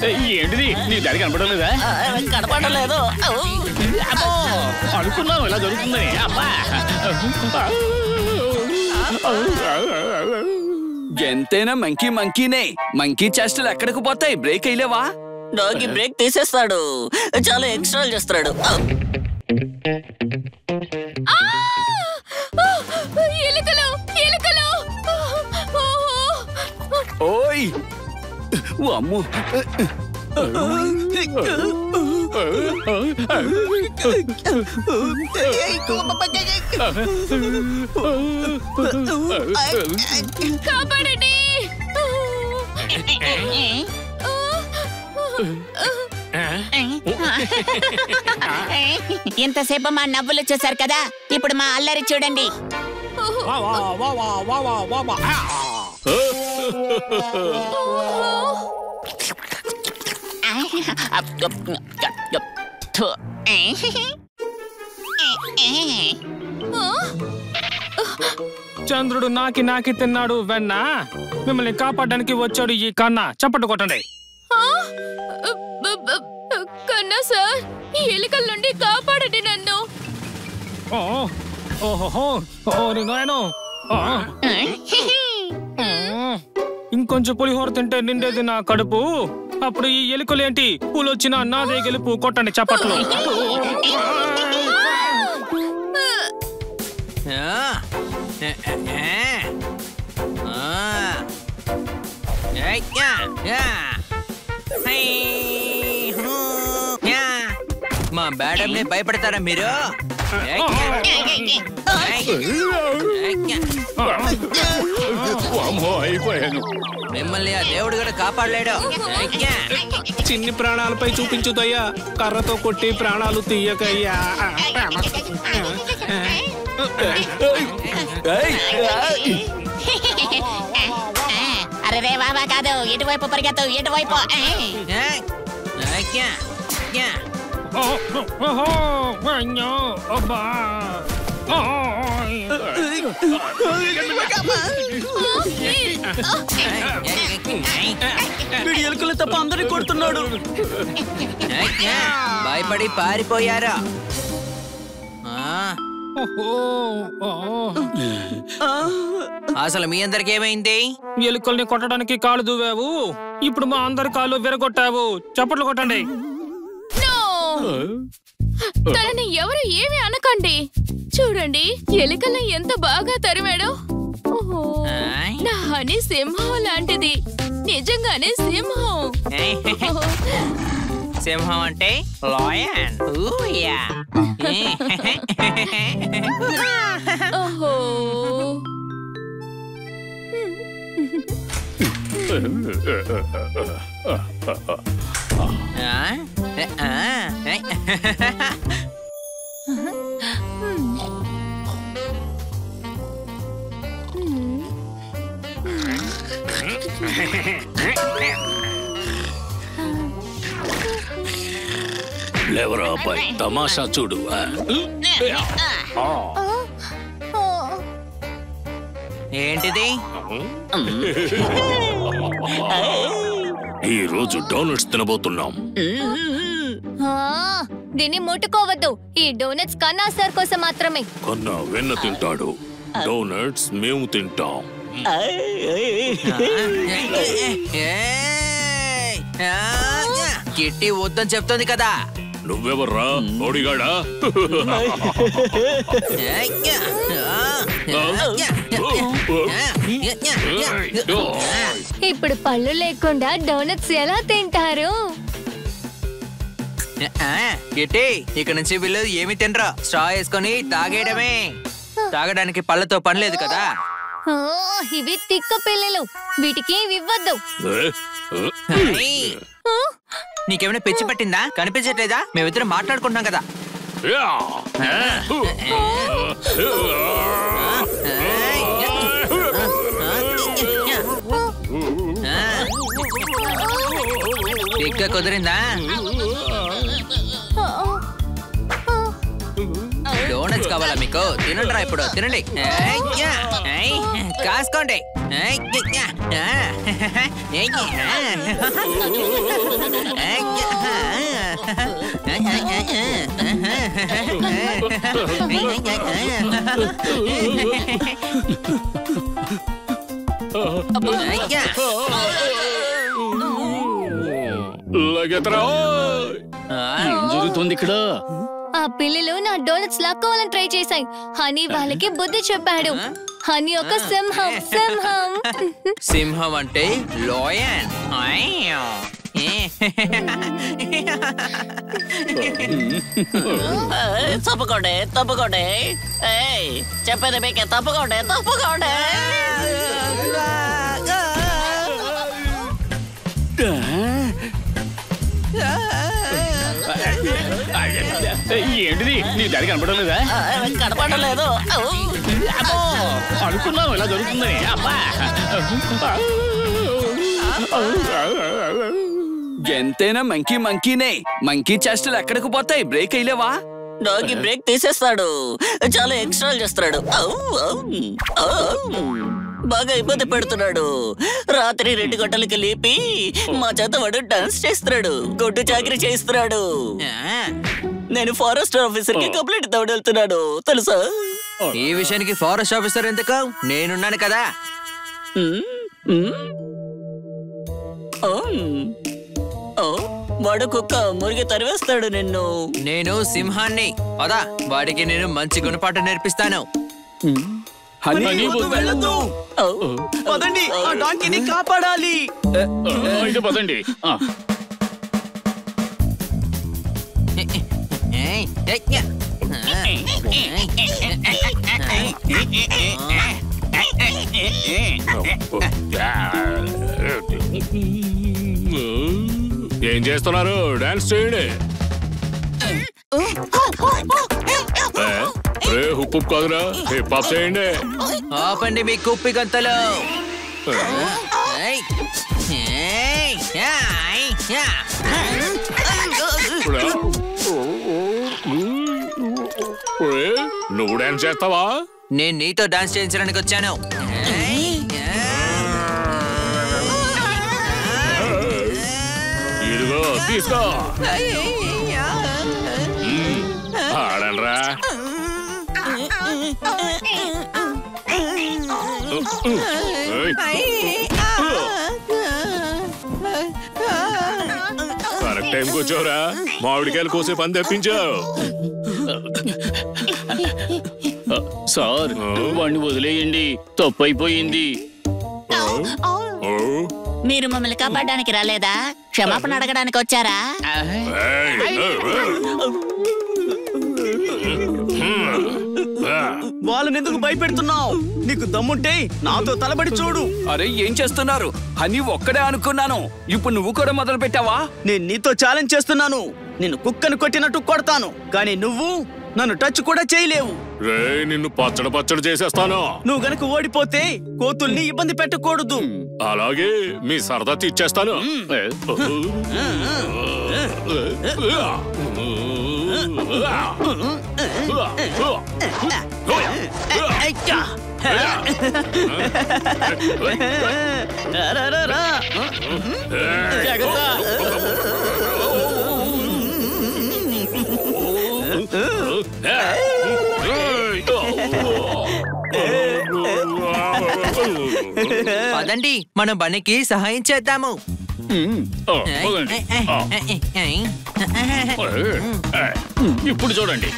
ఏంటిది నీ దారి కనపడడం లేదా? కనపడడం లేదు. అనుకున్నావు ఇలా జరుగుతుందని. అబ్బా ఎంతైనా మంకీ మంకీనే. మంకీ చేష్టలు ఎక్కడికి పోతాయి? బ్రేక్ అయ్యలేవా? డాగి బ్రేక్ తీసేస్తాడు, చాలా ఎక్స్ట్రా చేస్తాడు. ఓయ్ అమ్మో, కాపాడండి. ఇంతసేపు మా నవ్వులు చూసారు కదా, ఇప్పుడు మా అల్లరి చూడండి. చంద్రుడు నాకి నాకి తిన్నాడు వెన్న, మిమ్మల్ని కాపాడడానికి వచ్చాడు ఈ కన్నా. చప్పట్టు కొట్టండి. కన్నా సార్, ఈ ఎలుకల నుండి కాపాడండి నన్ను. ఇంకొంచెం పులిహోర తింటే నిండేది నా కడుపు. అప్పుడు ఈ ఎలుకలేంటి, పూలొచ్చిన నాదే గెలుపు. కొట్టండి చప్పట్లు. మా మేడంని భయపడతారా మీరు? మిమ్మల్ని ఆ దేవుడు కూడా కాపాడలేడు. చిన్ని ప్రాణాలపై చూపించుదయ్యా, కర్రతో కొట్టి ప్రాణాలు తీయకయ్యా. అరే రే బాబా కాదు, ఎటువైపు పరిగెత్తు, ఎటువైపు. ఎలుకలు తప్ప అందరినీ కొడుతున్నాడు. భయపడి పారిపోయారా? అసలు మీ అందరికి ఏమైంది? ఎలుకల్ని కొట్టడానికి కాలు దువ్వావు, ఇప్పుడు మా అందరి కాళ్ళు విరగొట్టావు. చప్పట్లు కొట్టండి. తనని ఎవరు ఏమి అనకండి. చూడండి ఎలుకల్ని ఎంత బాగా తరిమాడో. నా హనీ సింహం లాంటిది, నిజంగానే సింహం. సింహం అంటే లాయన్. ఓహో, లేవరా అబ్బాయి, తమాషా చూడు. ఏంటిది? ఈ రోజు డోనట్స్ తినబోతున్నాం. దీన్ని ముట్టుకోవద్దు, ఈ డోనట్స్ కన్నా సార్ కోసం మాత్రమే. కన్నా వెన్న తింటాడు, డోనట్స్ మేము తింటాం. కిట్టి వద్దని చెప్తోంది కదా. నువ్వెవర్రా ఓడిగాడా? ఇప్పుడు పళ్ళు లేకుండా డోనట్స్ ఎలా తింటారు? కిట్టి, ఇక నుంచి వీళ్ళు ఏమి తినరా, స్ట్రా వేసుకొని తాగేయడమే. తాగడానికి పళ్ళతో పని లేదు కదా. ఇవి తిక్క పిల్లలు, వీటికి ఇవ్వద్దు. నీకేమైనా పిచ్చి పట్టిందా? కనిపించట్లేదా? మేమిద్దరం మాట్లాడుకుంటున్నాం కదా. ఇంకా కుదిరిందా? డోనట్స్ కావాలా మీకు? తినండిరా ఇప్పుడు, తినండి. కాసుకోండి. ఏం జరుగుతుంది ఇక్కడ? ఆ పిల్లలు నా డోనట్స్ లాక్కోవాలని ట్రై చేశాయి. హనీ వాళ్ళకి బుద్ధి చెప్పాడు. హనీ ఒక సింహం. సింహం సింహం అంటే లోయన్. తప్పుకోండి తప్పుకోండి. చెప్పేది మీకే, తప్పుకోండి తప్పుకోండి. ఏంటిది? నీ దారి కనపడలేదా? కనపడలేదు. అనుకున్నావు ఇలా జరుగుతుందని. అబ్బా ఎంతైనా మంకీ మంకీనే. మంకీ చేష్టలు ఎక్కడికి పోతాయి? బ్రేక్ అయ్యలేవా? డాగి బ్రేక్ తీసేస్తాడు. చాలా ఎక్స్ట్రా చేస్తున్నాడు. బాగా ఇబ్బంది పెడుతున్నాడు. రాత్రి 2 గంటలకి లేపి మా చేత వాడు డాన్స్ చేస్తున్నాడు. గొడ్డు చాకరీ చేస్తున్నాడు. నేను ఫారెస్ట్ ఆఫీసర్ కి కంప్లైంట్ వెళ్తున్నాను తెలుసా? ఈ విషయానికి ఫారెస్ట్ ఆఫీసర్ ఎందుకు? నేనున్నాను కదా. వాడు కుక్క మురిగి తరివేస్తాడు నిన్ను. నేను సింహాన్ని. పదా, వాడికి నేను మంచి గుణపాఠం నేర్పిస్తాను. పదండి, ఆ డాంకీని కాపాడాలి. అయితే పదండి. ఏం చేస్తున్నారు? డాన్స్ చేయండి. హుప్పు కాదురా, హిప్ హాప్ చేయండి. ఆపండి మీ కుప్పి గంతలు. నువ్వు డాన్స్ చేస్తావా? నేను నీతో డాన్స్ చేయించడానికి వచ్చాను. ఇదిగో తీసుకో. ఆడండ్రా. కరెక్ట్ టైంకి వచ్చావురా. మామిడికాయలు కోసే పని తెప్పించావు. సార్, వాడిని వదిలేయండి. తప్పు అయిపోయింది. మీరు మమ్మల్ని కాపాడడానికి రాలేదా? క్షమాపణ అడగడానికి వచ్చారా? వాళ్ళని ఎందుకు భయపెడుతున్నావు? నీకు దమ్ముంటే నాతో తలబడి చూడు. అరే ఏం చేస్తున్నారు? అని ఒక్కడే అనుకున్నాను. ఇప్పుడు నువ్వు కూడా మొదలు పెట్టావా? నేను నీతో ఛాలెంజ్ చేస్తున్నాను. నేను కుక్కను కొట్టినట్టు కొడతాను, కానీ నువ్వు నన్ను టచ్ కూడా చేయలేవు. రే, నిన్ను పచ్చడి పచ్చడి చేసేస్తాను. నువ్వు గనక ఓడిపోతే కోతుల్ని ఇబ్బంది పెట్టకూడదు. అలాగే మీ సరదా తీర్చేస్తాను. పదండి, మనం బనికి సహాయం చేద్దాము. ఇప్పుడు చూడండి.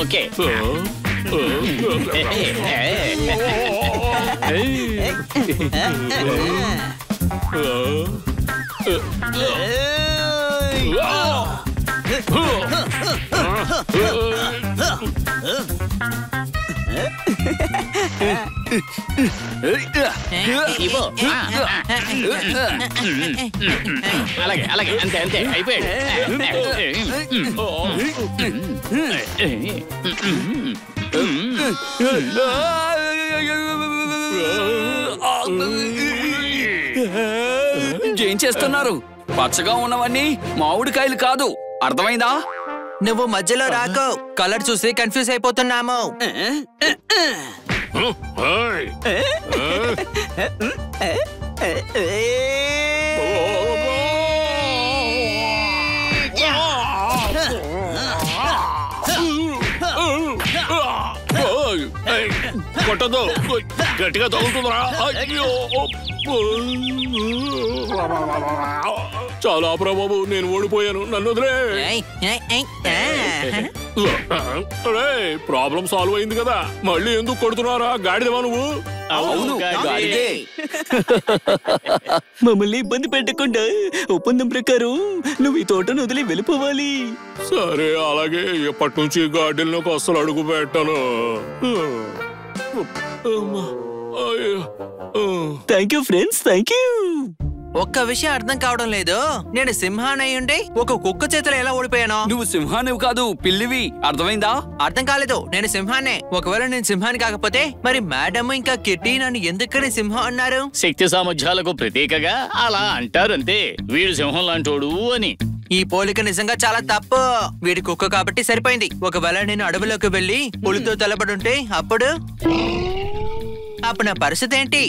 ఓకే. అలాగే అలాగే, అంతే అంతే, అయిపోయాడు. ఏం చేస్తున్నారు? పచ్చగా ఉన్నవన్నీ మామిడికాయలు కాదు, అర్థమైందా? నువ్వు మధ్యలో రాకో. కలర్ చూసి కన్ఫ్యూజ్ అయిపోతున్నాము. కొట్టదు గట్టిగా తగులుతుందిరా అయ్యో చాలా బాబు నేను ఓడిపోయాను నన్ను వదిలే ప్రాబ్లం సాల్వ్ అయింది కదా మళ్ళీ ఎందుకు కొడుతున్నారా గాడిదవా నువ్వు అవును గాడిదే. మమ్మల్ని ఇబ్బంది పెట్టకుండా ఒప్పందం ప్రకారం నువ్వు ఈ తోటను వదిలి వెళ్ళిపోవాలి. సరే అలాగే ఎప్పటి నుంచి గార్డెన్లోకి అస్సలు అడుగు పెట్టాను. Thank you friends, thank you. ఒక్క విషయం అర్థం కావడం లేదు, నేను సింహానై ఉండి ఒక కుక్క చేతిలో ఎలా ఓడిపోయాను? నువ్వు సింహానివి కాదు పిల్లివి, అర్థమైందా? అర్థం కాలేదు, నేను సింహాన్నే. ఒకవేళ నేను సింహాన్ని కాకపోతే మరి మేడం ఇంకా కిట్టి నన్ను ఎందుకని సింహం అన్నారు? శక్తి సామర్థ్యాలకు ప్రతీకగా అలా అంటారంతే. వీడు సింహం లాంటోడు అని. ఈ పోలిక నిజంగా చాలా తప్పు. వీడి కుక్క కాబట్టి సరిపోయింది. ఒకవేళ నేను అడవిలోకి వెళ్లి పులితో తలపడుంటే అప్పుడు నా పరిస్థితి ఏంటి?